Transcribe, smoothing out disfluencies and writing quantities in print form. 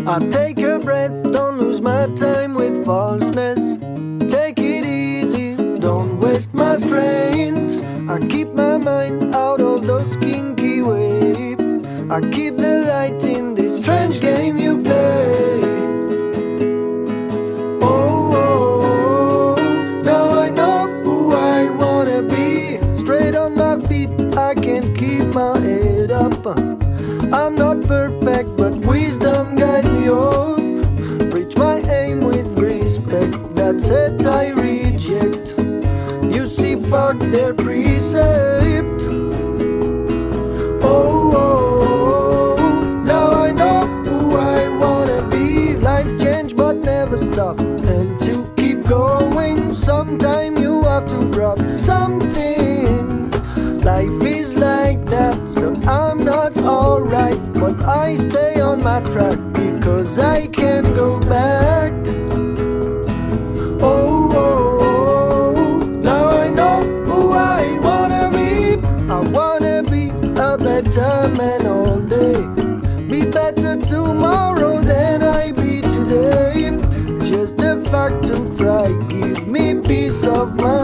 I take a breath, don't lose my time with falseness. Take it easy, don't waste my strength. I keep my mind out of those kinky waves. I keep the light in this strange game you play. Oh, oh, oh, now I know who I wanna be. Straight on my feet, I can keep my head up. I'm not perfect, but wisdom guide me up. Reach my aim with respect, that's it I reject. You see, fuck their precept. Oh, oh, oh, now I know who I wanna be. Life change but never stop, and to keep going, sometime you have to drop something. Life is like that, so I'm not alright, but I stay on my track because I can't go back. Oh, oh, oh, now I know who I wanna be. I wanna be a better man all day, be better tomorrow than I be today. Just the fact to try give me peace of mind.